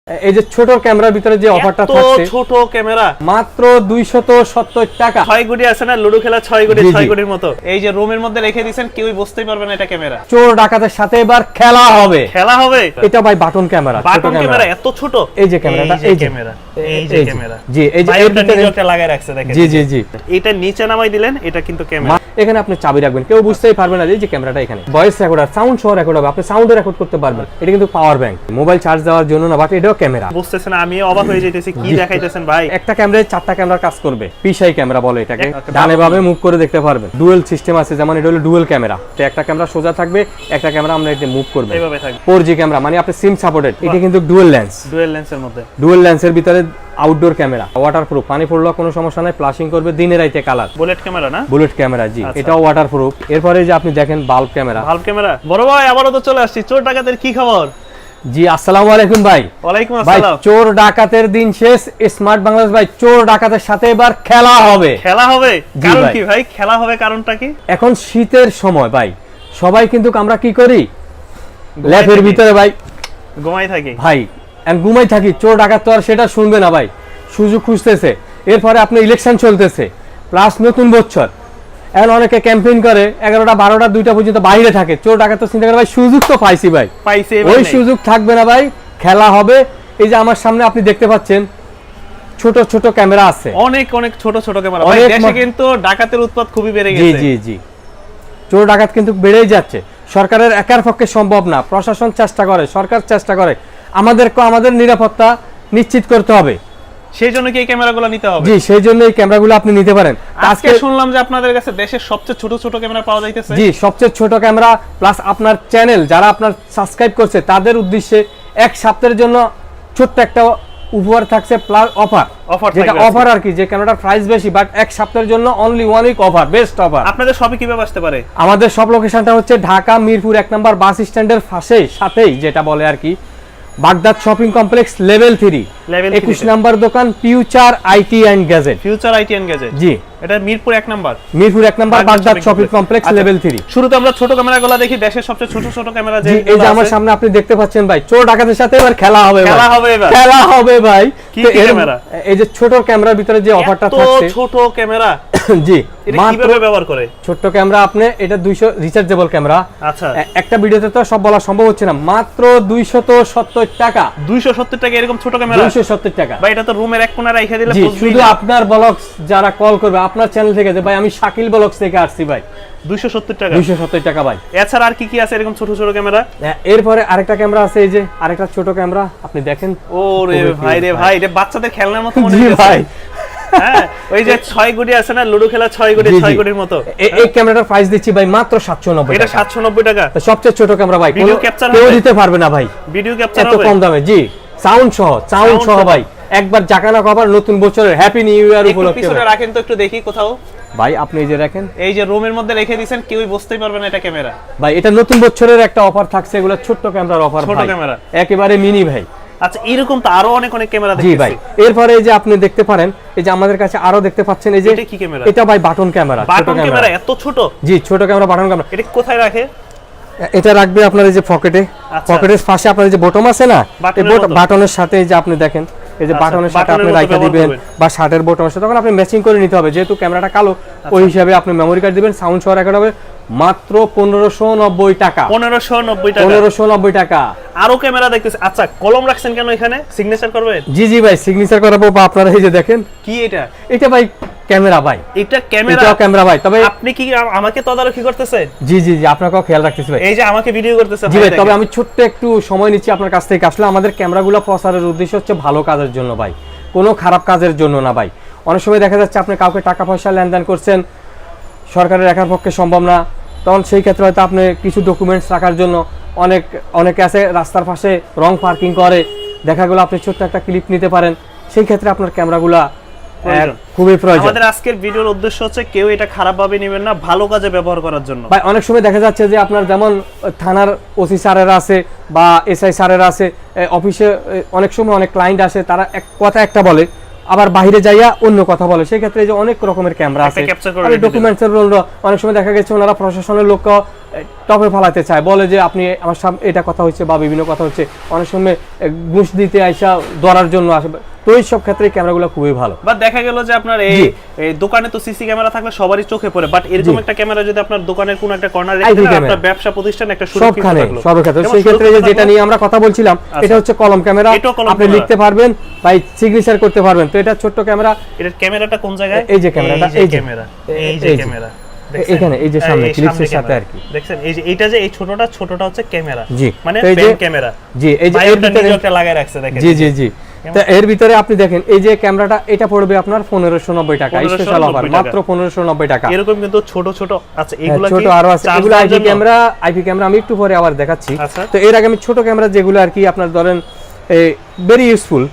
এই যে ছোট ক্যামেরার ভিতরে যে অফারটা থাকছে, ছোট ক্যামেরা মাত্র 270 টাকা। 6 গুটি আছে না, লুডো খেলা 6 গুটি 6 গুটির মতো। এই যে রুমের মধ্যে রেখে দিয়েছেন, কেউই বুঝতেই পারবে না এটা ক্যামেরা। চোর ডাকাতের সাথে এবার খেলা হবে। খেলা হবে। এটা ভাই বাটন ক্যামেরা, বাটন ক্যামেরা এত ছোট। এই যে ক্যামেরাটা, এই যে ক্যামেরা, এই যে ক্যামেরা, জি এই যে এটা নিচে লাগায় রাখছে দেখেন। জি জি জি, এটা নিচে নামাই দিলেন, এটা কিন্তু ক্যামেরা। এখানে আপনি চাবি রাখবেন, কেউ বুঝতেই পারবে না যে ক্যামেরাটা এখানে। ভয়েস রেকর্ডার, সাউন্ড সহ রেকর্ড হবে, আপনি সাউন্ডে রেকর্ড করতে পারবেন। এটা কিন্তু পাওয়ার ব্যাংক, মোবাইল চার্জ দেওয়ার জন্য না, বাট এটাও ক্যামেরা। বুঝতেছেন, আমি অবাক হয়ে যাইতেছি কি দেখাইতেছেন ভাই। একটা ক্যামেরায় 4টা ক্যামেরা কাজ করবে, পিসাই ক্যামেরা বলে এটাকে। ডানে বামে মুভ করে দেখতে পারবেন। ডুয়াল সিস্টেম আছে, যেমন এটা হলো ডুয়াল ক্যামেরা। তো একটা ক্যামেরা সোজা থাকবে, একটা ক্যামেরা আমরা এটা মুভ করব, এইভাবে থাকবে। 4G ক্যামেরা, মানে আপনি সিম সাপোর্টেড। এটা কিন্তু ডুয়াল লেন্স, ডুয়াল লেন্সের মধ্যে, ডুয়াল লেন্সের ভিতরে আউটডোর ক্যামেরা, ওয়াটারপ্রুফ, পানি পড়লেও কোনো সমস্যা নাই, ফ্লাশিং করবে দিনে রাইতে কালার। বুলেট ক্যামেরা না? বুলেট ক্যামেরা, জি এটাও ওয়াটারপ্রুফ। এরপরে যে আপনি দেখেন বাল্ব ক্যামেরা। Bulb camera. বড় ভাই আবারও তো চলে আসছি, চোর ডাকাতের কি খবর? জি আসসালামু আলাইকুম ভাই। ওয়ালাইকুম ভাই আসসালাম। চোর ডাকাতের দিন শেষ, স্মার্ট বাংলাদেশ ভাই চোর ডাকাতের সাথে এবার খেলা হবে। খেলা হবে? জি কারণ ভাই। কি ভাই খেলা হবে, কারণটা কি? এখন শীতের সময় ভাই, সবাই কিন্তু আমরা কি করি, ল্যাপের থাকি। ভিতরে ভাই ঘুমাই থাকি ভাই ঘুমাই থাকি। চোর ডাকাত তো আর সেটা শুনবে না ভাই, সুযোগ খুঁজতেছে। এরপরে আপনি ইলেকশন চলতেছে, প্লাস নতুন বছর, এখন অনেকে ক্যাম্পেইন করে 11টা 12টা 2টা পর্যন্ত বাইরে থাকে। চোর ডাকাত তো চিন্তা করে ভাই সুযোগ তো পাইছি ভাই, পাইছে, ওই সুযোগ থাকবে না ভাই, খেলা হবে। এই যে আমার সামনে আপনি দেখতে পাচ্ছেন ছোট ছোট ক্যামেরা আছে, অনেক অনেক ছোট ছোট ক্যামেরা। ভাই অনেক দেশে কিন্তু ডাকাতের উৎপাত খুবই বেড়ে জি গেছে। জি জি, চোর ডাকাত কিন্তু বেড়েই যাচ্ছে। সরকারের একার পক্ষে সম্ভব না, প্রশাসন চেষ্টা করে, সরকার চেষ্টা করে, আমাদেরকে আমাদের নিরাপত্তা নিশ্চিত করতে হবে। সেই জন্য কি এই ক্যামেরাগুলো নিতে হবে? জি সেই জন্য এই ক্যামেরাগুলো আপনি নিতে পারেন। আজকে শুনলাম যে আপনাদের কাছে দেশের সবচেয়ে ছোট ছোট ক্যামেরা পাওয়া যাইতেছে। জি সবচেয়ে ছোট ক্যামেরা, প্লাস আপনার চ্যানেল যারা আপনার সাবস্ক্রাইব করছে তাদের উদ্দেশ্যে এক সপ্তাহের জন্য ছোট্ট একটা উপহার থাকছে, প্লাস অফার। যেটা অফার আর কি, যে ক্যামেরাটার প্রাইস বেশি, বাট এক সপ্তাহের জন্য only 1 week offer, best offer. আপনাদের শপে কিভাবে আসতে পারে? আমাদের সব লোকেশনটা হচ্ছে ঢাকা মিরপুর 1 নম্বর বাস স্ট্যান্ডের সাথেই যেটা বলে আর কি বাগদাদ শপিং কমপ্লেক্স লেভেল 3 21 নম্বর দোকান future IT and gadget. Future IT and gadget, জি এটা মিরপুর 1 নম্বর, মিরপুর 1 নম্বর বাগদাদ শপিং কমপ্লেক্স লেভেল 3। শুরুতে আমরা ছোট ক্যামেরাগুলো দেখি, দেশের সবচেয়ে ছোট ছোট ক্যামেরা যে এই যে আমার সামনে আপনি দেখতে পাচ্ছেন ভাই, চোর ডাকাতের সাথে এবার খেলা হবে। খেলা হবে এবার, খেলা হবে ভাই। কি ক্যামেরা? এই যে ছোট ক্যামেরার ভিতরে যে অফারটা থাকছে, ছোট ক্যামেরা জি এটা কিভাবে ব্যবহার করে? ছোট ক্যামেরা আপনি, এটা 200 রিচার্জেবল ক্যামেরা। আচ্ছা, একটা ভিডিওতে তো সব বলা সম্ভব হচ্ছে না, মাত্র 270 টাকা। 270 টাকা এরকম ছোট ক্যামেরা? 270 টাকা ভাই, এটা তো রুমের এক কোণায় রেখে দিলে বুঝবেই শুধু না। আপনার ব্লগস যারা কল করবে আপনার চ্যানেল থেকে, যে ভাই আমি শাকিল ব্লগস থেকে আসছি ভাই, 270 টাকা। 270 টাকা ভাই। এছাড়া আর কি কি আছে এরকম ছোট ছোট ক্যামেরা? এরপরে আরেকটা ক্যামেরা আছে, এই যে আরেকটা ছোট ক্যামেরা আপনি দেখেন। ওরে ভাই রে ভাই, এটা বাচ্চাদের খেলনার মতো মনে জি হচ্ছে ভাই। হ্যাঁ, ওই যে 6 গুটি আছে না, লুডো খেলা 6 গুটি 6 গুটির মতো। এই ক্যামেরাটার প্রাইস দিচ্ছি ভাই মাত্র 790 এটা টাকা। 790 টাকা। সবচেয়ে ছোট ক্যামেরা ভাই, ভিডিও ক্যাপচার কেউ হবে? দিতে পারবে না ভাই, ভিডিও ক্যাপচার এত হবে কম দামে। জি সাউন্ড সহ ভাই, একবার জাকানা কভার নতুন বছরের হ্যাপি নিউ ইয়ার একটু উপলক্ষে পিছনে রাখেন তো, একটু দেখি কোথাও। ভাই আপনি এই যে রাখেন, এই যে রুমের মধ্যে রেখে দিয়েছেন, কেউই বুঝতেই পারবে না এটা ক্যামেরা। ভাই এটা নতুন বছরের একটা অফার থাকছে, এগুলো ছোট ক্যামেরার অফার ছোট ভাই, ক্যামেরা একেবারে মিনি ভাই। আচ্ছা, এরকম তো আরো অনেক অনেক ক্যামেরা জি দেখতেছি। ভাই, এরপরে এই যে আপনি দেখতে পারেন, এই যে আমাদের কাছে আরো দেখতে পাচ্ছেন, এই যে এটা কি ক্যামেরা? এটা ভাই বাটন ক্যামেরা, ছোট বাটন ক্যামেরা। ক্যামেরা এত ছোট? জি ছোট ক্যামেরা, বাটন ক্যামেরা। এটা কোথায় রাখে? এটা রাখবে আপনার এই যে পকেটে, আচ্ছা। পকেটের পাশে আপনার এই যে বটম আছে না, এই বাটনের মতো। বাটনের সাথে এই যে আপনি দেখেন, এই যে আচ্ছা, বাটনের সাথে বাটনের আপনি মতো রাখা ব্যবহার দিবেন, করবেন। বা শার্টের বটনের সাথে, তখন আপনি ম্যাচিং করে নিতে হবে, যেহেতু ক্যামেরাটা কালো, ওই হিসাবে আপনি মেমোরি কার্ড দিবেন, সাউন্ড সহ রাখা হবে। মাত্র 1590 টাকা। 1590 টাকা। 1590 টাকা। আরো ক্যামেরা দেখতেছি। আচ্ছা, কলম রাখছেন কেন এখানে? সিগনেচার করবেন? জি জি ভাই, সিগনেচার করাবো। বা আপনারা এই যে দেখেন, কি এটা? এটা ভাই ক্যামেরা ভাই, এটা ক্যামেরা? এটা ক্যামেরা ভাই। তবে আপনি কি আমাকে তদারকি করতেছেন? জি জি জি, আপনাকেও খেয়াল রাখতেছি ভাই। এই যে আমাকে ভিডিও করতেছেন জি ভাই, ভাই, তবে আমি ছোট্ট একটু সময় নিচ্ছি আপনার কাছ থেকে। আসলে আমাদের ক্যামেরাগুলো প্রচারের উদ্দেশ্য হচ্ছে ভালো কাজের জন্য ভাই, কোনো খারাপ কাজের জন্য না ভাই। অনেক সময় দেখা যাচ্ছে আপনি কাউকে টাকা পয়সা লেনদেন করছেন, সরকারের একার পক্ষে সম্ভব না, তখন সেই ক্ষেত্রে হয়তো আপনি কিছু ডকুমেন্টস রাখার জন্য, অনেকে আছে রাস্তার পাশে রং পার্কিং করে, দেখা গেলো আপনি ছোট্ট একটা ক্লিপ নিতে পারেন, সেই ক্ষেত্রে আপনার ক্যামেরাগুলা খুবই প্রয়োজন। আমাদের আজকের ভিডিওর উদ্দেশ্য হচ্ছে কেউ এটা খারাপ ভাবে নেবেন না, ভালো কাজে ব্যবহার করার জন্য। ভাই অনেক সময় দেখা যাচ্ছে যে আপনার যেমন থানার ওসি স্যারেরা আছে বা এসআই স্যারেরা আছে, অফিসে অনেক সময় অনেক ক্লায়েন্ট আসে, তারা এক কথা একটা বলে, আবার বাইরে যাইয়া অন্য কথা বলে, সেই ক্ষেত্রে যে অনেক রকমের ক্যামেরা আছে, ডকুমেন্টসের জন্য অনেক সময় দেখা গেছে ওনারা প্রশাসনের লোক টপে ফালাতে চায়, বলে যে আপনি আমার সামনে এটা কথা হচ্ছে বা বিভিন্ন কথা হচ্ছে, অনেক সময় ঘুষ দিতে আইসা ধরার জন্য আসে, তো এই সব ক্ষেত্রে ক্যামেরাগুলো খুবই ভালো। বা দেখা গেল যে আপনার এই দোকানে তো সিসি ক্যামেরা থাকলে সবারই চোখে পড়ে, বাট এরকম একটা ক্যামেরা যদি আপনার দোকানের কোন একটা কর্নারে রেখে দেন, আপনার ব্যবসা প্রতিষ্ঠান একটা সুরক্ষিত থাকলো সর্বক্ষেত্রে। সেই ক্ষেত্রে যেটা নিয়ে আমরা কথা বলছিলাম, এটা হচ্ছে কলম ক্যামেরা, আপনি লিখতে পারবেন বা সিগনেচার করতে পারবেন। তো এটা ছোট্ট ক্যামেরা। এটার ক্যামেরাটা কোন জায়গায়? এই যে ক্যামেরাটা, এই যে ক্যামেরা, এই যে ক্যামেরা এখানে এই যে সামনে ক্লিপসের সাথে আর কি দেখছেন, এই যে এটা যে এই ছোটটা হচ্ছে ক্যামেরা, জি, মানে পেন ক্যামেরা। জি, এই যে এর ভিতরে একটা লাগায় রাখছে দেখেন। জি জি জি। তো এর ভিতরে আপনি দেখেন এই যে ক্যামেরাটা, এটা পড়বে আপনার 1590 টাকা, স্পেশাল অফার, মাত্র 1590 টাকা। এরকম কিন্তু ছোট আছে, এগুলো কি ছোট আরো আছে, এগুলো আইপি ক্যামেরা আমি একটু পরে আবার দেখাচ্ছি। তো এর আগে আমি ছোট ক্যামেরা যেগুলো আর কি আপনার ধরেন ভেরি ইউজফুল,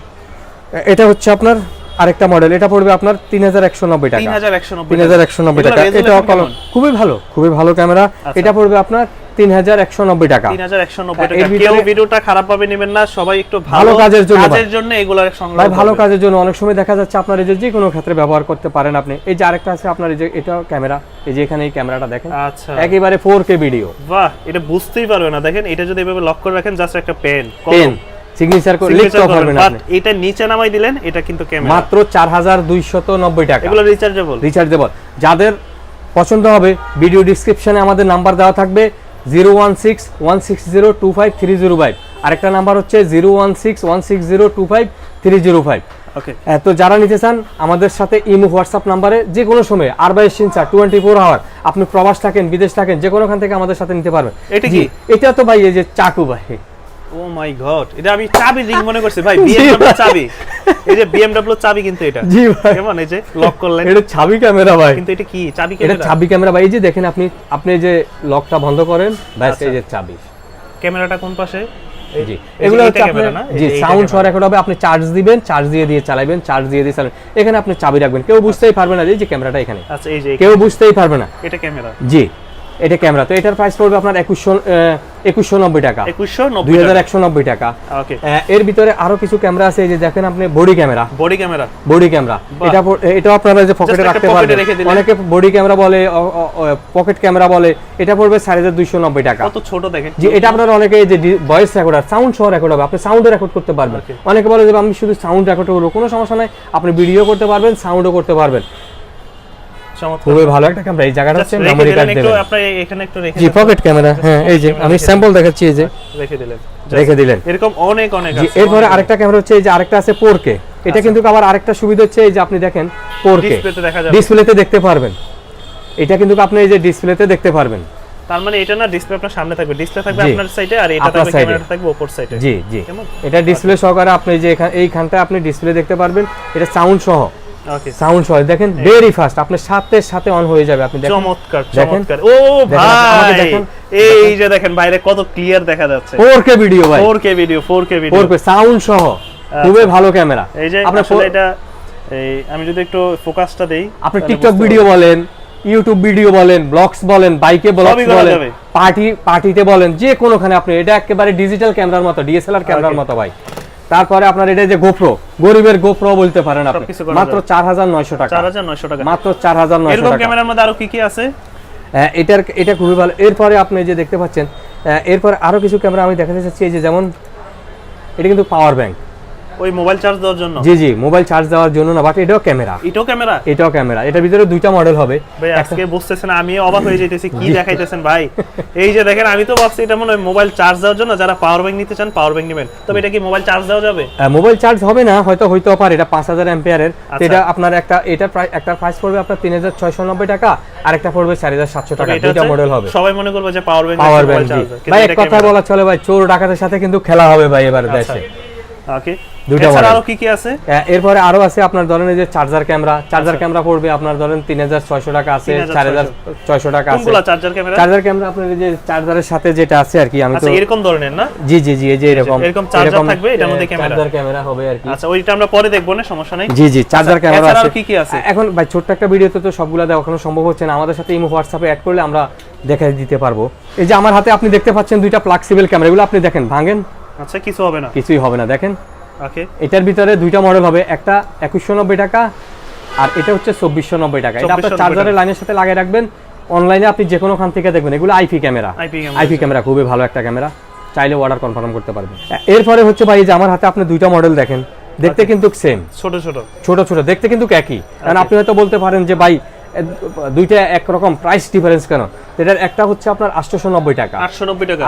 এটা হচ্ছে আপনার আরেকটা মডেল, এটা পড়বে আপনার 3190 টাকা, 3190 টাকা। এটা খুবই ভালো ক্যামেরা, এটা পড়বে আপনার 3190 টাকা, 3190 টাকা। কেউ ভিডিওটা খারাপ ভাবে নেবেন না, সবাই একটু ভালো কাজের জন্য এগুলা সংগ্রহ ভাই, ভালো কাজের জন্য। অনেক সময় দেখা যাচ্ছে আপনার এই যে কোনো ক্ষেত্রে ব্যবহার করতে পারেন আপনি। এই যে আরেকটা আছে আপনার, এই যে এটা ক্যামেরা, এই যে এখানে এই ক্যামেরাটা দেখেন, আচ্ছা, একেবারে 4K ভিডিও। বাহ, এটা বুঝতেই পারবে না, দেখেন এটা যদি এভাবে লক করে রাখেন, জাস্ট একটা পেন সিগনেচার করে লিখতে পারবেন আপনি। এটা নিচে নামাই দিলেন, এটা কিন্তু ক্যামেরা, মাত্র 4290 টাকা। এগুলো রিচার্জেবল। যাদের পছন্দ হবে, ভিডিও ডেসক্রিপশনে আমাদের নাম্বার দেওয়া থাকবে 016160253005, আরেকটা নাম্বার হচ্ছে 016160253005। ওকে, তো যারা নিতে চান আমাদের সাথে ইমো হোয়াটসঅ্যাপ নাম্বারে যে কোনো সময় 24/7 আওয়ার, আপনি প্রবাস থাকেন, বিদেশ থাকেন, যে কোনোখান থেকে আমাদের সাথে নিতে পারবেন। এটা কি? এটা তো ভাই এই যে চাকু ভাই, ও মাই গড, এটা আমি চাবি রিং মনে করছি ভাই, BMW চাবি। এই যে BMW চাবি কিন্তু এটা। জি ভাই, কেমন এই যে লক করলেন, এটা চাবি ক্যামেরা ভাই, কিন্তু এটা কি চাবি ক্যামেরা? এটা চাবি ক্যামেরা ভাই। এই যে দেখেন আপনি যে লকটা বন্ধ করেন, ব্যাস এই যে চাবি। ক্যামেরাটা কোন পাশে? জি, এগুলো হচ্ছে আপনার, জি, সাউন্ড সহ রেকর্ড হবে, আপনি চার্জ দিবেন, চার্জ দিয়ে চালাবেন, চার্জ দিয়ে চালাবেন। এখানে আপনি চাবি রাখবেন, কেউ বুঝতেই পারবে না যে ক্যামেরাটা এখানে। আচ্ছা, এই যে কেউ বুঝতেই পারবে না এটা ক্যামেরা। জি, এটা ক্যামেরা। তো এটার প্রাইস পড়বে আপনার 2190 টাকা, 2190 টাকা। ওকে, এর ভিতরে আরো কিছু ক্যামেরা আছে, এই যে দেখেন আপনি বডি ক্যামেরা। এটা আপনারা যে পকেটে রাখতে পারবেন, অনেকে বডি ক্যামেরা বলে, পকেট ক্যামেরা বলে। এটা পড়বে 2290 টাকা। কত ছোট দেখেন। জি, এটা আপনারা অনেকে যে ভয়েস রেকর্ডার, সাউন্ড সহ রেকর্ড হবে, আপনি সাউন্ডও রেকর্ড করতে পারবেন। অনেকে বলে যে আমি শুধু সাউন্ড রেকর্ড করব, কোনো সমস্যা নাই, আপনি ভিডিও করতে পারবেন, সাউন্ডও করতে পারবেন। খুবই ভালো একটা ক্যামেরা। এই জায়গাটা হচ্ছে মেমরি কার্ড দেবেন, আপনি এখানে একটু রেখে, জি, পকেট ক্যামেরা। হ্যাঁ, এই যে আমি স্যাম্পল দেখাচ্ছি, এই যে রেখে দিলেন। এরকম অনেক আছে। এরপরে আরেকটা ক্যামেরা হচ্ছে, এই যে আরেকটা আছে 4K। এটা কিন্তু আবার আরেকটা সুবিধা হচ্ছে, এই যে আপনি দেখেন 4K ডিসপ্লেতে দেখতে পারবেন। এটা কিন্তু আপনি এই যে ডিসপ্লেতে দেখতে পারবেন। তার মানে এটা না ডিসপ্লে আপনার সামনে থাকবে, ডিসপ্লে থাকবে আপনার সাইডে, আর এটা থাকবে ক্যামেরাটা থাকবে উপর সাইডে। জি জি, এটা ডিসপ্লে সহকারে আপনি যে এইখানটা আপনি ডিসপ্লে দেখতে পারবেন। এটা সাউন্ড সহ, ওকে, সাউন্ড সহ দেখেন, ভেরি ফাস্ট, আপনার সাথে অন হয়ে যাবে। আপনি দেখেন, চমৎকার। ও ভাই, এই যে দেখেন বাইরে কত ক্লিয়ার দেখা যাচ্ছে। 4K ভিডিও ভাই, 4K ভিডিও, 4K সাউন্ড সহ, খুবই ভালো ক্যামেরা। এই যে আসলে এটা আমি যদি একটু ফোকাসটা দেই, আপনি টিকটক ভিডিও বলেন, ইউটিউব ভিডিও বলেন, ব্লগস বলেন, বাইকে ব্লগস বলেন, পার্টিতে বলেন, যে কোনোখানে আপনি, এটা একেবারে ডিজিটাল ক্যামেরার মতো, ডিএসএলআর ক্যামেরার মতো ভাই। তারপরে আপনার এটা যে গোপ্রো, গরিবের গোপ্রো বলতে পারেন আপনি, মাত্র 4900 টাকা, 4900 টাকা, মাত্র 4900 এরকম ক্যামেরার মধ্যে আরো কি আছে? এটা খুবই ভালো। এরপরে আপনি যে দেখতে পাচ্ছেন, এরপর আরো কিছু ক্যামেরা আমি দেখাতে চাচ্ছি। এই যে যেমন এটা কিন্তু পাওয়ার ব্যাংক, ওই মোবাইল চার্জ দেওয়ার জন্য। জি জি, মোবাইল চার্জ দেওয়ার জন্য না, বাট এটাও ক্যামেরা। এটার ভিতরে দুইটা মডেল হবে ভাই। আজকে বুঝতেছেন, আমি অবাক হয়ে যাইতেছি কি দেখাইতেছেন ভাই। এই যে দেখেন, আমি তো ভাবছি এটা মনে হয় মোবাইল চার্জ দেওয়ার জন্য, যারা পাওয়ার ব্যাংক নিতে চান পাওয়ার ব্যাংক নেবেন। তবে এটা কি মোবাইল চার্জ দেওয়া যাবে? মোবাইল চার্জ হবে না, হয়তো পারে। এটা 5000 অ্যাম্পিয়ারের। এটা আপনার একটা প্রাইস পড়বে আপনার 3690 টাকা, আর একটা পড়বে 4700 টাকা। দুইটা মডেল হবে। সবাই মনে করবে যে পাওয়ার ব্যাংক ভাই, এক কথা বলা চলে ভাই, চোর ডাকাতের সাথে কিন্তু খেলা হবে ভাই এবার দেশে। ওকে, দুইটা মডেল। আরো কি আছে? এরপরে আরো আছে আপনার ধরেন এই যে চার্জার ক্যামেরা পড়বে আপনার ধরেন 3600 টাকা আছে, 4600 টাকা আছে। কোনগুলা চার্জার ক্যামেরা? আপনার এই যে চার্জারের সাথে যেটা আছে আর কি, আমি তো এরকম ধরনের না। জি জি জি, এই যে এরকম চার্জার থাকবে, এটার মধ্যে চার্জার ক্যামেরা হবে আর কি। আচ্ছা, ওইটা আমরা পরে দেখব না, সমস্যা নাই। জি জি, চার্জার ক্যামেরা আছে। আর কি আছে এখন ভাই, ছোট্ট একটা ভিডিওতে তো সবগুলা দেখানো সম্ভব হচ্ছে না। আমাদের সাথে ইমো হোয়াটসঅ্যাপে অ্যাড করলে আমরা দেখাই দিতে পারবো। এই যে আমার হাতে আপনি দেখতে পাচ্ছেন দুইটা ফ্লেক্সিবল ক্যামেরা, এগুলো আপনি দেখেন, ভাঙেন। আচ্ছা, কিছু হবে না, কিছুই হবে না, দেখেন। ওকে, এটার ভিতরে দুইটা মডেল হবে, একটা 2190 টাকা আর এটা হচ্ছে 2490 টাকা। এটা আপনার চার্জারের লাইনের সাথে লাগিয়ে রাখবেন, অনলাইনে আপনি যে কোনো খান থেকে দেখবেন, এগুলো আইপি ক্যামেরা। আইপি ক্যামেরা খুবই ভালো একটা ক্যামেরা, চাইলে অর্ডার কনফার্ম করতে পারবেন। এরপরে হচ্ছে ভাই, এই যে আমার হাতে আপনি দুইটা মডেল দেখেন, দেখতে কিন্তু সেম, ছোট ছোট দেখতে কিন্তু একই। কারণ আপনি হয়তো বলতে পারেন যে ভাই দুইটা একরকম প্রাইস ডিফারেন্স কেন? এটার একটা হচ্ছে আপনার 890 টাকা,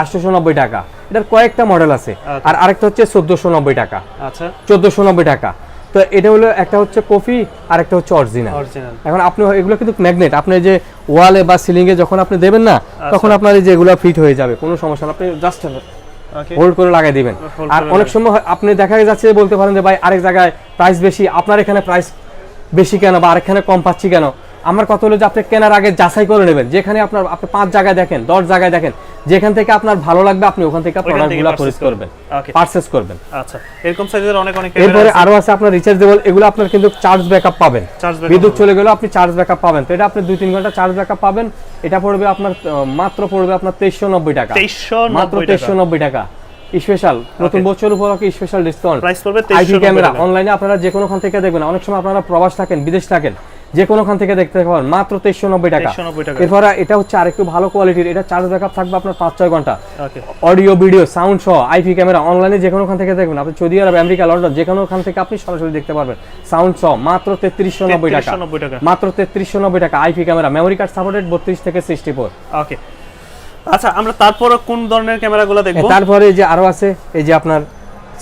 890 টাকা, এটার কয়েকটা মডেল আছে। আর আরেকটা হচ্ছে 1490 টাকা, আচ্ছা 1490 টাকা। তো এটা হলো একটা হচ্ছে কপি আর একটা হচ্ছে অরিজিনাল। এখন আপনি এগুলো কিন্তু ম্যাগনেট, আপনি যে ওয়ালে বা সিলিং এ যখন আপনি দেবেন না, তখন আপনার এই যে এগুলো ফিট হয়ে যাবে, কোনো সমস্যা না। আপনি জাস্ট হোল্ড করে লাগাই দিবেন। আর অনেক সময় আপনি দেখা যাচ্ছে বলতে পারেন যে ভাই আরেক জায়গায় প্রাইস বেশি, আপনার এখানে প্রাইস বেশি কেন বা আরেকখানে কম পাচ্ছি কেন? আমার কথা হলো যে আপনি কেনার আগে যাচাই করে নেবেন, যেখানে আপনি 5 জায়গায় দেখেন, 10 জায়গায় দেখেন, যেখান থেকে আপনার ভালো লাগবে আপনি ওখান থেকে প্রোডাক্টগুলো পারচেজ করবেন। আচ্ছা, এরকম সাইজের অনেক এরপরে আরো আছে আপনার রিচার্জেবল, এগুলো আপনার কিন্তু চার্জ ব্যাকআপ পাবেন, বিদ্যুৎ চলে গেলেও আপনি চার্জ ব্যাকআপ পাবেন। তো এটা আপনি 2-3 ঘন্টা চার্জ ব্যাকআপ পাবেন। এটা পড়বে আপনার মাত্র 2390 টাকা, মাত্র 2390 টাকা। স্পেশাল নতুন বছর উপলক্ষে স্পেশাল ডিসকাউন্ট, প্রাইস পড়বে আইপি ক্যামেরা। অনলাইনে আপনারা যে কোনো খান থেকে দেখবেন, অনেক সময় আপনারা প্রবাস থাকেন, বিদেশ থাকেন, যে কোনো খান থেকে দেখতে পারেন, মাত্র 2390 টাকা। এরপর এটা হচ্ছে আরেকটু ভালো কোয়ালিটির, এটা চার্জ ব্যাকআপ থাকবে আপনার 5-6 ঘন্টা, অডিও ভিডিও সাউন্ড সহ আইপি ক্যামেরা। অনলাইনে যে কোনো খান থেকে দেখবেন, আপনি সৌদি আরব, আমেরিকা, লন্ডন, যে কোনো খান থেকে আপনি সরাসরি দেখতে পারবেন সাউন্ড সহ, মাত্র 3390 টাকা, মাত্র 3390 টাকা। IP camera, memory card supported 32 থেকে 64। ওকে, আচ্ছা আমরা তারপর কোন ধরনের ক্যামেরাগুলো দেখব? তারপরে যে আরো আছে, এই যে আপনার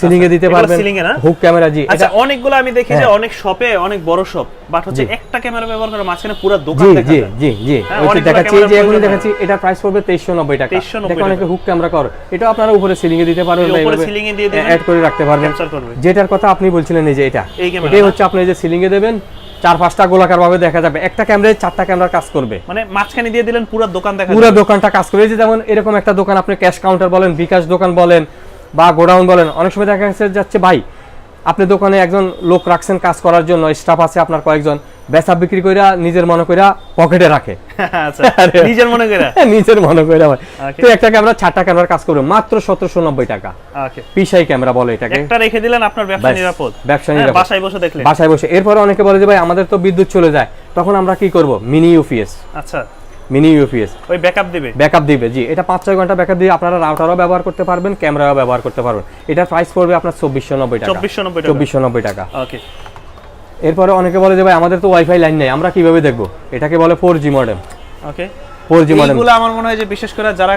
সিলিং এ দিতে পারবেন, হুক ক্যামেরা। জি, আচ্ছা অনেকগুলো আমি দেখি যে অনেক শপে, অনেক বড় শপ, বাট হচ্ছে একটা ক্যামেরা ব্যবহার করে মাঝখানে পুরো দোকান দেখা যায়। জি জি জি, ওইটা দেখাচ্ছি, যে এখনই দেখাচ্ছি। এটা প্রাইস পড়বে 2390 টাকা। দেখো অনেকে হুক ক্যামেরা করে, এটা আপনারা উপরে সিলিং এ দিতে পারবেন, উপরে সিলিং এ দিয়ে দিবেন, অ্যাড করে রাখতে পারবেন। যেটার কথা আপনি বলছিলেন, এই যে এটাই হচ্ছে আপনি যে সিলিং এ দেবেন, 4-5টা গোলাকার ভাবে দেখা যাবে, একটা ক্যামেরায় 4টা ক্যামেরা কাজ করবে, মানে মাঝখানে দিয়ে দিলেন পুরো দোকান দেখা যাবে, পুরো দোকানটা কাজ করবে। যেমন এরকম একটা দোকান, আপনি ক্যাশ কাউন্টার বলেন, বিকাশ দোকান বলেন বা গোডাউন বলেন, অনেক সময় দেখা যাচ্ছে ভাই আপনি দোকানে একজন লোক রাখছেন কাজ করার জন্য, স্টাফ আছে আপনার কয়েকজন, বেচা বিক্রি কইরা নিজের মনে কইরা পকেটে রাখে। আচ্ছা, নিজের মনে কইরা নিজের মনে কইরা ভাই। তো একটা ক্যামেরা 4টা ক্যামেরার কাজ করবে মাত্র 1790 টাকা। ওকে, পিসাই ক্যামেরা বলে এটাকে। একটা রেখে দিলেন, আপনার ব্যবসা নিরাপদ, ব্যবসা নিরাপদ, বাসায় বসে দেখলেন, বাসায় বসে। এরপর অনেকে বলে যে ভাই আমাদের তো বিদ্যুৎ চলে যায়, তখন আমরা কি করব? Mini UPS. আচ্ছা, মিনি ইউপিএস ওই ব্যাকআপ দিবে, ব্যাকআপ দিবে। জি, এটা 5-6 ঘন্টা ব্যাকআপ দিয়ে আপনারা রাউটারও ব্যবহার করতে পারবেন, ক্যামেরাও ব্যবহার করতে পারবেন। এটা প্রাইস পড়বে আপনার 2490 টাকা, 2490 টাকা। ওকে, এরপরে অনেকে বলে যে ভাই আমাদের তো ওয়াইফাই লাইন নেই, আমরা কিভাবে দেখব? এটাকে বলে 4G মডেম। ওকে, 4G মডেম। এগুলো আমার মনে হয় যে বিশেষ করে যারা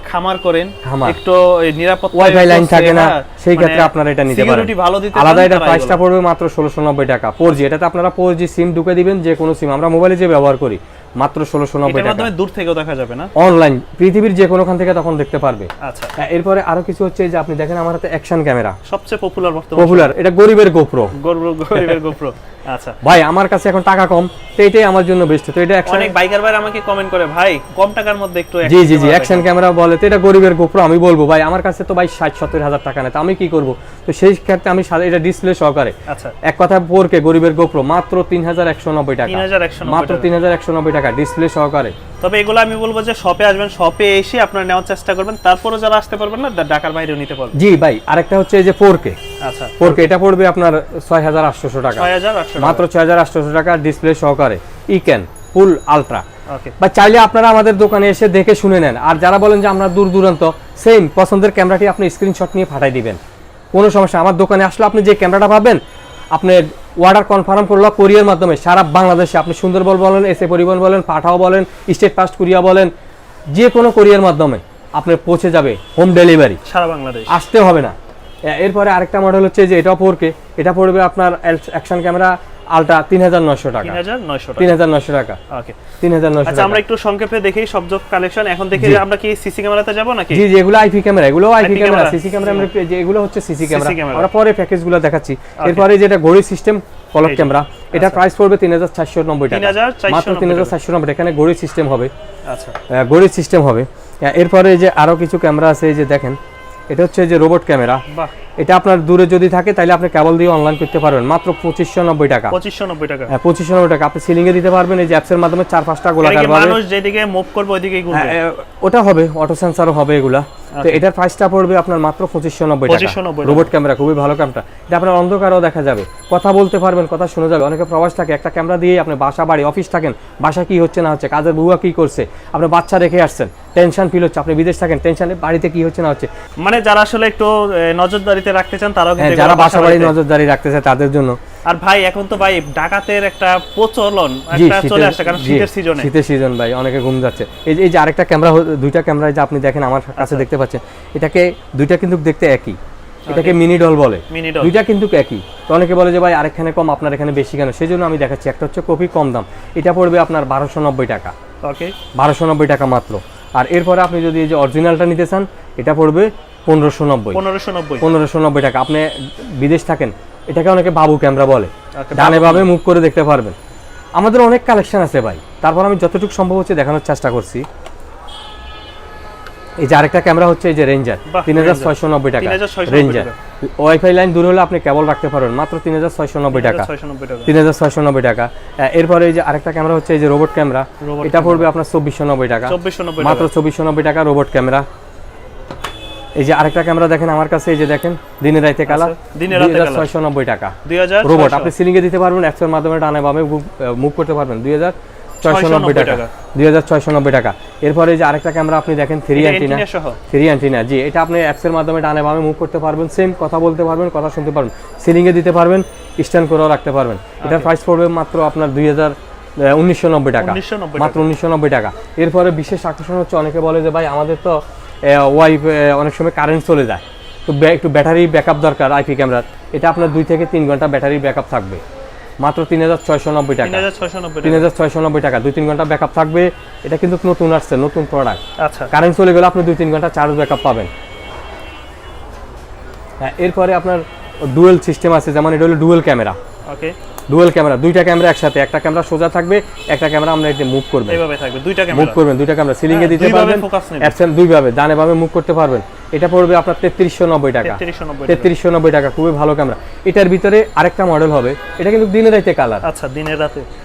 খামার করেন, একটু নিরাপত্তা ওয়াইফাই লাইন থাকে না, সেই ক্ষেত্রে আপনারা এটা নিতে পারেন। সিকিউরিটি ভালো দিতে আলাদা এটা প্রাইসটা পড়বে মাত্র 1690 টাকা। 4G, এটাতে আপনারা 4G সিম ঢুকে দিবেন, যে কোনো সিম, আমরা মোবাইলে যে ব্যবহার করি, মাত্র 1690 টাকা। এর মাধ্যমে দূর থেকেও দেখা যাবে না, অনলাইন পৃথিবীর যে কোনোখান থেকে তখন দেখতে পারবে। আচ্ছা, এরপরে আরো কিছু হচ্ছে যে আপনি দেখেন আমার হাতে অ্যাকশন ক্যামেরা, সবচেয়ে পপুলার বর্তমানে, পপুলার। এটা গরিবের গোপ্রো, গরিবের গোপ্রো। আচ্ছা ভাই, আমার কাছে এখন টাকা কম, তো এটাই আমার জন্য বেস্ট। তো এটা অনেক বাইকার ভাই আমাকে কমেন্ট করে, ভাই কম টাকার মধ্যে একটু জি জি জি অ্যাকশন ক্যামেরা বলে, তো এটা গরিবের গোপ্রো। আমি বলবো ভাই আমার কাছে তো ভাই 60-70 হাজার টাকা নেই, তো আমি কি করব? তো সেই ক্ষেত্রে আমি এটা ডিসপ্লে সহকারে, আচ্ছা এক কথা 4K গরিবের গোপ্রো মাত্র 3190 টাকা, মাত্র 3190 টাকা ডিসপ্লে সহকারে। তবে এগুলো আমি বলবো যে শপে আসবেন, শপে এসে আপনারা নেওয়ার চেষ্টা করবেন, তারপরে যারা আসতে পারবেন না ঢাকার বাইরেও নিতে পারবেন। জি ভাই, আরেকটা হচ্ছে এই যে 4K। আচ্ছা, 4K এটা পড়বে আপনার 6800 টাকা, 6800 মাত্র 6800 টাকা ডিসপ্লে সহকারে, ইক্যান ফুল আলট্রা। ওকে, বা চাইলে আপনারা আমাদের দোকানে এসে দেখে শুনে নেন। আর যারা বলেন যে আমরা দূর দূরান্ত, সেম পছন্দের ক্যামেরাটি আপনি স্ক্রিনশট নিয়ে পাঠাই দিবেন, কোনো সমস্যা। আমার দোকানে আসলে আপনি যে ক্যামেরাটা পাবেন, আপনি অর্ডার কনফার্ম করলো কোরিয়ার মাধ্যমে সারা বাংলাদেশে, আপনি সুন্দরবন বলেন, এসএ পরিবহন বলেন, পাঠাও বলেন, স্টেট ফাস্ট কুরিয়া বলেন, যে কোনো কোরিয়ার মাধ্যমে আপনার পৌঁছে যাবে, হোম ডেলিভারি, সারা বাংলাদেশ আসতে হবে না। এরপরে আরেকটা মডেল হচ্ছে যে এটা 4K, এটা পড়বে আপনার অ্যাকশন ক্যামেরা আলট্রা 3900 টাকা, 3900 টাকা। ওকে, 3900 আচ্ছা আমরা একটু সংক্ষেপে দেখি সবজক কালেকশন। এখন দেখি আমরা কি সিসি ক্যামেরাতে যাব নাকি? জি জি, এগুলো আইপি ক্যামেরা, এগুলো আইপি ক্যামেরা, সিসি ক্যামেরা আমরা যে এগুলো হচ্ছে সিসি ক্যামেরা, আমরা পরে প্যাকেজগুলো দেখাচ্ছি। এরপরে যেটা ঘড়ি সিস্টেম কলক ক্যামেরা, এটা প্রাইস পড়বে 3490 টাকা, মাত্র 3490। এখানে ঘড়ি সিস্টেম হবে, আচ্ছা ঘড়ি সিস্টেম হবে। এরপরে যে আরো কিছু ক্যামেরা আছে, এই যে দেখেন, এটা হচ্ছে যে রোবট ক্যামেরা। বাহ, এটা আপনার দূরে যদি থাকে তাহলে আপনি কেবল দিয়ে অনলাইন করতে পারবেন, মাত্র 2590 টাকা, 2590 টাকা। হ্যাঁ 2590 টাকা। আপনি সিলিং এ দিতে পারবেন, এই যে অ্যাপস এর মাধ্যমে 4-5টা গোলাকার ভাবে, মানুষ যেদিকে মুভ করবে ওইদিকেই ঘুরবে। ওটা হবে, অটো সেন্সরও হবে এগুলা। তো এটার প্রাইসটা পড়বে আপনার মাত্র 2590 টাকা। 2590 রোবট ক্যামেরা, খুবই ভালো ক্যামেরা। এটা আপনার অন্ধকারেও দেখা যাবে, কথা বলতে পারবেন, কথা শোনা যাবে। অনেকে প্রবাস থাকে, একটা ক্যামেরা দিয়ে আপনি বাসা বাড়ি অফিস থাকেন, বাসা কি হচ্ছে না হচ্ছে, কাজের বুয়া কি করছে, আপনি বাচ্চা রেখে আসছেন, টেনশন ফিল হচ্ছে, আপনি বিদেশ থাকেন, টেনশনে বাড়িতে কি হচ্ছে না হচ্ছে, মানে যারা আসলে একটু নজরদারিতে রাখতে চান তারাও কিন্তু যারা বাসা বাড়ি নজরদারি রাখতে চায় তাদের জন্য। আর ভাই এখন তো ভাই ডাকাতের একটা প্রচলন একটা চলে আসছে, কারণ শীতের সিজনে, শীতের সিজন ভাই, অনেকে ঘুম যাচ্ছে। এই যে আরেকটা ক্যামেরা, দুইটা ক্যামেরা যে আপনি দেখেন আমার কাছে দেখতে পাচ্ছেন, এটাকে দুইটা কিন্তু দেখতে একই, এটাকে মিনি ডল বলে, দুইটা কিন্তু একই। তো অনেকে বলে যে ভাই আরেকখানে কম, আপনার এখানে বেশি কেন? সেই জন্য আমি দেখাচ্ছি। একটা হচ্ছে কপি কম দাম, এটা পড়বে আপনার 1290 টাকা। ওকে, 1290 টাকা মাত্র। আর এরপরে আপনি যদি এই যে অরিজিনালটা নিতে চান, এটা পড়বে 1590 টাকা। আপনি বিদেশ থাকেন, এটাকে অনেকে বাবু ক্যামেরা বলে, ডানে বামে মুভ করে দেখতে পারবেন। আমাদের অনেক কালেকশন আছে ভাই, তারপর আমি যতটুকু সম্ভব হচ্ছে দেখানোর চেষ্টা করছি। এই যে আরেকটা ক্যামেরা হচ্ছে এই যে রেঞ্জার, 3690 টাকা রেঞ্জার। ওয়াইফাই লাইন দূর হলে আপনি কেবল রাখতে পারবেন, মাত্র 3690 টাকা। 3690 টাকা। এরপরে এই যে আরেকটা ক্যামেরা হচ্ছে এই যে রোবট ক্যামেরা, এটা পড়বে আপনার 2490 টাকা, মাত্র 2490 টাকা রোবট ক্যামেরা। এই যে আরেকটা ক্যামেরা দেখেন আমার কাছে, এই যে দেখেন দিনে রাতে কালার, 2690 টাকা রোবট। আপনি সিলিং এ দিতে পারবেন, অ্যাপসের মাধ্যমে ডানে বামে মুভ করতে পারবেন, 2690 টাকা, 2690 টাকা। এরপরে এই যে আরেকটা ক্যামেরা আপনি দেখেন, 3 অ্যান্টিনা, জি, এটা আপনি অ্যাপসের মাধ্যমে ডানে বামে মুভ করতে পারবেন, সেম কথা বলতে পারবেন, কথা শুনতে পারবেন, সিলিং এ দিতে পারবেন, স্ট্যান্ড করেও রাখতে পারবেন। এটার প্রাইস পড়বে মাত্র আপনার 1990 টাকা, মাত্র 1990 টাকা। এরপরে বিশেষ আকর্ষণ হচ্ছে, অনেকে বলে যে ভাই আমাদের তো অনেক সময় কারেন্ট চলে যায়, তো একটু ব্যাটারি ব্যাকআপ দরকার আইপি ক্যামেরার। এটা আপনার 2 থেকে 3 ঘন্টা ব্যাটারি ব্যাকআপ থাকবে, মাত্র 3690 টাকা। 3690 টাকা, 2-3 ঘন্টা ব্যাকআপ থাকবে। এটা কিন্তু নতুন আসছে, নতুন প্রোডাক্ট। আচ্ছা, কারেন্ট চলে গেলে আপনি 2-3 ঘন্টা চার্জ ব্যাকআপ পাবেন। এরপরে আপনার ডুয়েল সিস্টেম আছে, যেমন এটা হলো ডুয়েল ক্যামেরা। ওকে, ডুয়েল ক্যামেরা, দুইটা ক্যামেরা একসাথে, একটা ক্যামেরা সোজা থাকবে, একটা ক্যামেরা আমরা এটা মুভ করবেন, এইভাবে থাকবে, দুইটা ক্যামেরা মুভ করবেন, দুইটা ক্যামেরা সিলিং এ দিতে পারবেন, অ্যাপসেন দুইভাবে ডানে বামে মুভ করতে পারবেন। এটা পড়বে আপনার 3390 টাকা, 3390 টাকা, খুবই ভালো ক্যামেরা। এটার ভিতরে আরেকটা মডেল হবে, এটা কিন্তু দিনে রাতে কালার। আচ্ছা,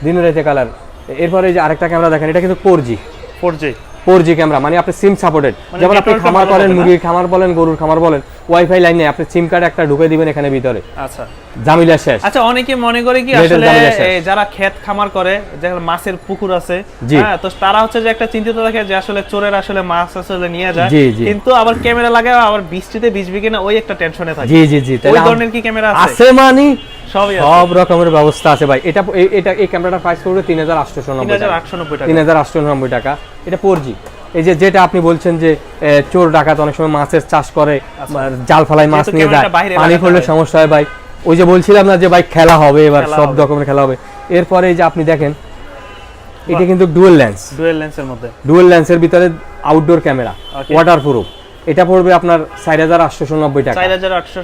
দিনে রাতে কালার। এরপরে এই যে আরেকটা ক্যামেরা দেখেন, এটা কিন্তু 4G ক্যামেরা, মানে আপনি সিম সাপোর্টেড। যেমন আপনি খামার করেন, মুরগির খামার বলেন, গরুর খামার বলেন, ওয়াইফাই লাইন নেই, আপনি সিম কার্ড একটা ঢুকে দিবেন এখানে ভিতরে, আচ্ছা, জামিলা শেষ। আচ্ছা, অনেকে মনে করে কি আসলে যারা ক্ষেত খামার করে, যারা মাছের পুকুর আছে, হ্যাঁ, তো তারা হচ্ছে যে একটা চিন্তিত থাকে যে আসলে চোরের আসলে মাছ আসলে নিয়ে যায়, কিন্তু আবার ক্যামেরা লাগায়, আবার বৃষ্টিতে ভিজবে কিনা ওই একটা টেনশনে থাকে। জি, ওই ধরনের কি ক্যামেরা আছে? মানে সব রকমের ব্যবস্থা আছে ভাই। এটা এই ক্যামেরাটার প্রাইস পড়বে 3890 টাকা। এটা 4G। এই যে যেটা আপনি বলছেন যে চোর ডাকাত অনেক সময় মাছের চাষ করে, জাল ফালায় মাছ নিয়ে যায়, পানি পড়লে সমস্যা হয় ভাই। ওই যে বলছিলাম না যে ভাই খেলা হবে, এবার সব রকমের খেলা হবে। এরপরে এই যে আপনি দেখেন, এটা কিন্তু ডুয়েল লেন্সের ভিতরে আউটডোর ক্যামেরা, ওয়াটারপ্রুফ। এটা পড়বে আপনার 4890 টাকা,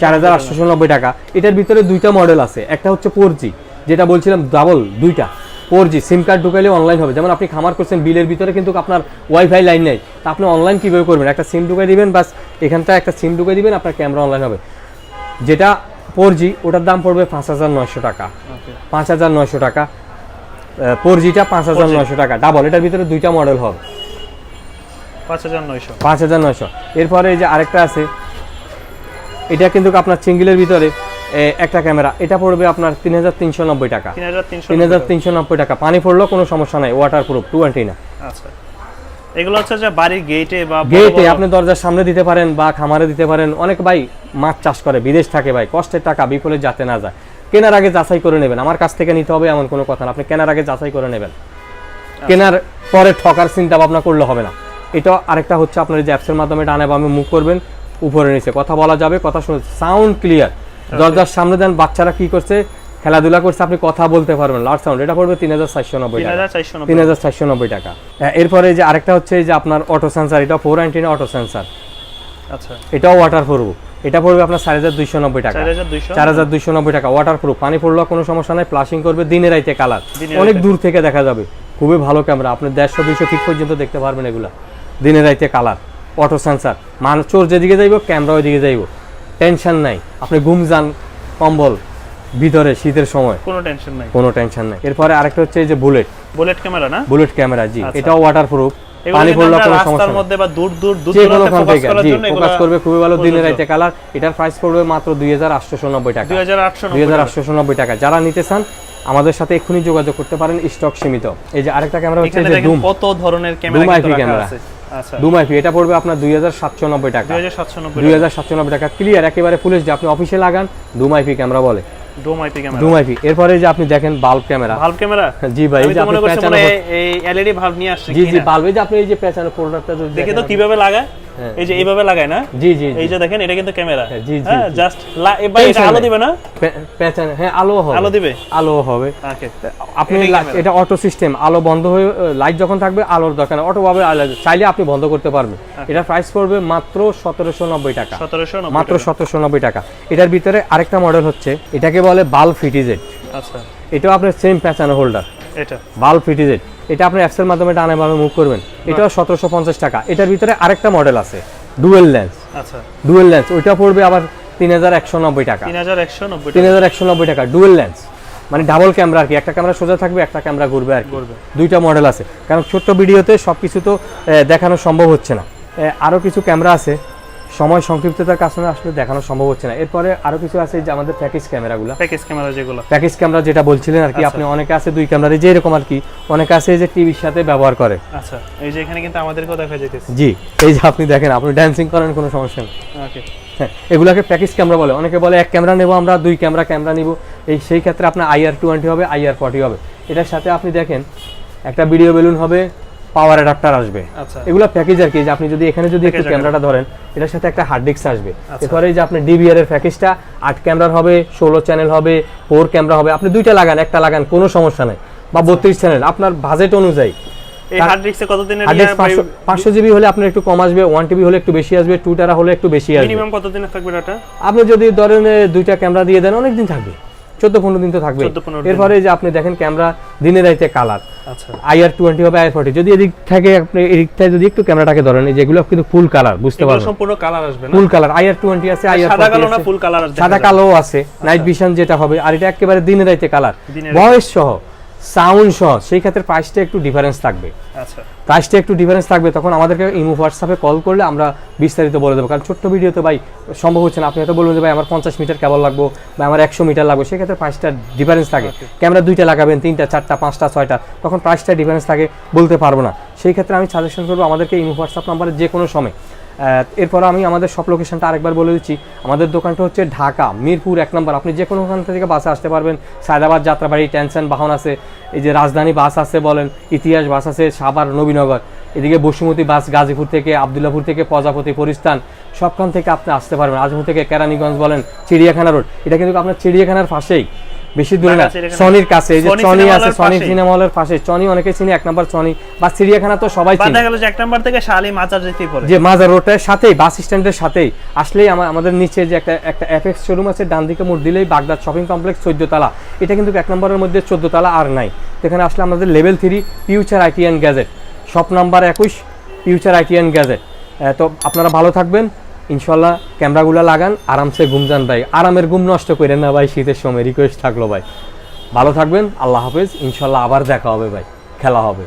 4890 টাকা। এটার ভিতরে দুইটা মডেল আছে, একটা হচ্ছে 4G, যেটা বলছিলাম ডাবল, দুইটা 4G সিম কার্ড ঢুকাইলে অনলাইন হবে। যেমন আপনি খামার করছেন, বিলের ভিতরে কিন্তু আপনার ওয়াইফাই লাইন নেই, তা আপনি অনলাইন কিভাবে করবেন? একটা সিম ঢুকাই দিবেন, বাস এখানটা একটা সিম ঢুকাই দিবেন, আপনার ক্যামেরা অনলাইন হবে। যেটা 4G ওটার দাম পড়বে 5900 টাকা, 5900 টাকা। 4Gটা 5900 টাকা ডাবল। এটার ভিতরে দুইটা মডেল হবে, 5900। এরপরে এই যে আরেকটা আছে, এটা কিন্তু আপনার সিঙ্গেলের ভিতরে একটা ক্যামেরা, এটা পড়বে আপনার 3390 টাকা, 3390 টাকা। পানি পড়লেও কোনো সমস্যা নাই, ওয়াটারপ্রুফ, 2 অ্যান্টিনা। আচ্ছা, এগুলো হচ্ছে যে বাড়ির গেটে আপনি দরজার সামনে দিতে পারেন বা খামারে দিতে পারেন। অনেক ভাই মাছ চাষ করে, বিদেশ থাকে ভাই, কষ্টের টাকা বিফলে যাতে না যায়। কেনার আগে যাচাই করে নেবেন, আমার কাছ থেকে নিতে হবে এমন কোনো কথা না, আপনি কেনার আগে যাচাই করে নেবেন। কেনার পরে ঠকার চিন্তা ভাবনা করলে হবে না। এটা আরেকটা হচ্ছে আপনার যে অ্যাপসের মাধ্যমে ডানে বামে মুভ করবেন, উপরে নিচে কথা বলা যাবে, কথা শুনে সাউন্ড ক্লিয়ার। দরজার সামনে দেন, বাচ্চারা কি করছে, খেলাধুলা করছে, আপনি কথা বলতে পারবেন, লাউড সাউন্ড। এটা পড়বে 3490 টাকা। এরপরে যে আরেকটা হচ্ছে যে আপনার অটো সেন্সার, এটা 4 অ্যান্টিনা অটো সেন্সার। আচ্ছা, এটাও ওয়াটারপ্রুফ। এটা পড়বে আপনার 4290 টাকা, 4290 টাকা। ওয়াটারপ্রুফ, পানি পড়লেও কোনো সমস্যা নাই, ফ্লাশিং করবে, দিনে রাইতে কালার, অনেক দূর থেকে দেখা যাবে। খুবই ভালো ক্যামেরা, আপনি 150-200 ফিট পর্যন্ত দেখতে পারবেন এগুলা, দিনে রাইতে কালার, অটো সেন্সার। চোর যেদিকে যাইব ক্যামেরা ওইদিকে যাইব, টেনশন নাই। আপনি ঘুম যান কম্বল ভিতরে শীতের সময়, কোনো টেনশন নাই। এরপরে আরেকটা হচ্ছে এই যে বুলেট ক্যামেরা, জি, এটাও ওয়াটারপ্রুফ। পানি পড়লে কোনো সমস্যা রাস্তার নেই। মধ্যে বা দূর যে কোনো দূরান্তে ফোকাস থেকে করার জি জন্য ফোকাস করবে খুবই ভালো দিনে প্রযোজ্য। রাতে কালার। এটার প্রাইস পড়বে মাত্র 2890 টাকা। 2890 2890 টাকা। যারা নিতে চান আমাদের সাথে এক্ষুনি যোগাযোগ করতে পারেন, স্টক সীমিত। এই যে আরেকটা ক্যামেরা হচ্ছে এখানে যে দেখেন ডুম কত ধরনের ডুম ক্যামেরা আইপি কিন্তু রাখা ক্যামেরা। আছে। আচ্ছা ডুম আইপি এটা পড়বে আপনার 2790 টাকা। 2790 2790 টাকা ক্লিয়ার একেবারে ফুল এইচডি। আপনি অফিসে লাগান, ডুম আইপি ক্যামেরা বলে। Dome IP camera. Dome IP. এরপরে যে আপনি দেখেন বাল্ব ক্যামেরা। Valve camera? জি ভাই, এই আমি যে তো আপনি মনে করছি পেঁচানো মনে হয় এই এলইডি ভালভ নিয়ে আসছে জি জি কিনা। বাল্ব, এই যে আপনি এই যে পেঁচানো প্রোডাক্টটা যদি দেখে তো দেখেন কিভাবে লাগায়, হ্যাঁ। এই যে এইভাবে লাগায় না, জি জি এই যে দেখেন এটা কিন্তু ক্যামেরা। হ্যাঁ, জি, জি, হ্যাঁ জি। জাস্ট এবার এটা আলো দিবে না? পেঁচানো, হ্যাঁ আলো হবে, আলো দিবে? আলো হবে। ওকে আপনি এটাই camera। এটা অটো সিস্টেম, আলো বন্ধ হয়ে লাইট যখন থাকবে আলোর দরকার অটো ভাবে চাইলে আপনি বন্ধ করতে পারবেন। এটা প্রাইস পড়বে মাত্র 1790 টাকা। 1790 মাত্র 1790 টাকা। এটার ভিতরে আরেকটা মডেল হচ্ছে, এটাকে বলে বাল্ব ফিটিজেড। আচ্ছা এটাও আপনার সেম পেঁচানো হোল্ডার, এটা বাল্ব ফিটিজেড। এটা আপনি অ্যাপসের মাধ্যমে ডানে বামে মুভ করবেন। এটাও 1750 টাকা। এটার ভিতরে আরেকটা মডেল আছে ডুয়েল লেন্স। আচ্ছা ডুয়েল লেন্স ওইটা পড়বে আবার 3190 টাকা। 3190 টাকা। 3190 টাকা ডুয়েল লেন্স, মানে ডাবল ক্যামেরা আর কি। একটা ক্যামেরা সোজা থাকবে, একটা ক্যামেরা ঘুরবে আর কি। দুইটা মডেল আছে, কারণ ছোট্ট ভিডিওতে সবকিছু তো দেখানো সম্ভব হচ্ছে না। আরো কিছু ক্যামেরা আছে, সময় সংক্ষিপ্ততার কারণে আসলে দেখানো সম্ভব হচ্ছে না। এরপরে আরো কিছু আছে যে আমাদের প্যাকেজ ক্যামেরাগুলো, প্যাকেজ ক্যামেরা যেগুলো। প্যাকেজ ক্যামেরা যেটা বলছিলেন আর কি আপনি, অনেকে আছে দুই ক্যামেরা যে এরকম আর কি, অনেকে আছে যে টিভির সাথে ব্যবহার করে। আচ্ছা এই যে এখানে কিন্তু আমাদেরকেও দেখা যাইতেছে। জি এই যে আপনি দেখেন, আপনি ড্যান্সিং করেন কোনো সমস্যা নেই। ওকে হ্যাঁ, এগুলাকে প্যাকেজ ক্যামেরা বলে। অনেকে বলে এক ক্যামেরা নেব আমরা, দুই ক্যামেরা নিব। সেই ক্ষেত্রে আপনার IR20 হবে, IR40 হবে। এটার সাথে আপনি দেখেন একটা ভিডিও বেলুন হবে, পাওয়ার অ্যাডাপ্টার আসবে। আচ্ছা এগুলো প্যাকেজ আর কি। যে আপনি যদি এখানে যদি একটু Package ক্যামেরাটা ধরেন, এটার সাথে একটা হার্ড ডিস্ক আসবে। আচ্ছা। এরপরে যে আপনি DVR এর প্যাকেজটা 8 ক্যামেরার হবে, 16 চ্যানেল হবে, 4 ক্যামেরা হবে। আপনি দুইটা লাগান, একটা লাগান, কোনো সমস্যা নাই। বা 32 চ্যানেল আপনার বাজেট অনুযায়ী। এই হার্ড ডিস্কে কত দিনের হার্ড ডিস্ক 500 জিবি হলে আপনার একটু কম আসবে, 1 টিবি হলে একটু বেশি আসবে, 2 টেরা হলে একটু বেশি আসবে। মিনিমাম কত দিনের থাকবে ডাটা? আপনি যদি ধরেন দুইটা ক্যামেরা দিয়ে দেন অনেক দিন থাকবে, 14-15 দিন তো থাকবে। 14-15 দিন। এরপরে যে আপনি দেখেন ক্যামেরা দিনে রাইতে কালার, আচ্ছা IR20 হবে, IR40। যদি এদিক থেকে আপনি এদিক থেকে যদি একটু ক্যামেরাটাকে ধরেন, এই যেগুলো কিন্তু ফুল কালার, বুঝতে এগুলো পারবেন সম্পূর্ণ কালার আসবে না? Full colour. IR20 আছে, সাদা কালো IR40 না আছে, ফুল কালার আসবে? সাদা কালো আছে, নাইট ভিশন যেটা হবে। আর এটা একেবারে দিনে রাইতে কালার, দিনে ভয়েস সহ, সাউন্ড সহ। সেই ক্ষেত্রে প্রাইসটা একটু ডিফারেন্স থাকবে। আচ্ছা প্রাইসটা একটু ডিফারেন্স থাকবে। তখন আমাদেরকে ইমো হোয়াটসঅ্যাপে কল করলে আমরা বিস্তারিত বলে দেবো। কারণ ছোট্ট ভিডিওতে ভাই সম্ভব হচ্ছে না। আপনি হয়তো বলবেন যে ভাই আমার 50 মিটার কেবল লাগবো বা আমার 100 মিটার লাগবে, সেক্ষেত্রে প্রাইসটা ডিফারেন্স থাকে। ক্যামেরা দুইটা লাগাবেন, 3টা 4টা 5টা 6টা, তখন প্রাইসটা ডিফারেন্স থাকে, বলতে পারবো না। সেই ক্ষেত্রে আমি সাজেশন করবো আমাদেরকে ইমো হোয়াটসঅ্যাপ নাম্বারে যে কোনো সময়। এরপর আমি আমাদের সব লোকেশনটা আরেকবার বলে দিচ্ছি। আমাদের দোকানটা হচ্ছে ঢাকা মিরপুর 1 নম্বর। আপনি যে কোনো ওখান থেকে বাসে আসতে পারবেন। সায়দাবাদ, যাত্রাবাড়ি, টেনশন, বাহন আছে, এই যে রাজধানী বাস আছে বলেন, ইতিহাস বাস আছে, সাভার, নবীনগর, এদিকে বসুমতী বাস, গাজীপুর থেকে, আবদুল্লাপুর থেকে, প্রজাপতি, পরিস্থান, সবখান থেকে আপনি আসতে পারবেন। আজমপুর থেকে কেরানীগঞ্জ বলেন, চিড়িয়াখানা রোড, এটা কিন্তু আপনার চিড়িয়াখানার পাশেই, বেশি দূরে না, সনির কাছে। এই যে সনি আছে, সনি সিনেমা হলের পাশে। সনি অনেকে চিনি, 1 নম্বর সনি বা চিড়িয়াখানা তো সবাই চিনি। দেখা গেল যে 1 নাম্বার থেকে শালি মাজার যেতেই পড়ে, যে মাজার রোডের সাথেই, বাস স্ট্যান্ডের সাথেই আসলেই আমাদের নিচে যে একটা FX শোরুম আছে, ডান দিকে মোড় দিলেই বাগদাদ শপিং কমপ্লেক্স 14 তলা। এটা কিন্তু 1 নম্বরের মধ্যে 14 তলা আর নাই। এখানে আসলে আমাদের level 3 future IT and gadget, shop number 21 future IT and gadget. তো আপনারা ভালো থাকবেন ইনশাল্লাহ। ক্যামেরাগুলো লাগান, আরামসে ঘুম যান ভাই। আরামের ঘুম নষ্ট করেন না ভাই, শীতের সময় রিকোয়েস্ট থাকলো ভাই। ভালো থাকবেন, আল্লাহ হাফেজ। ইনশাল্লাহ আবার দেখা হবে ভাই, খেলা হবে।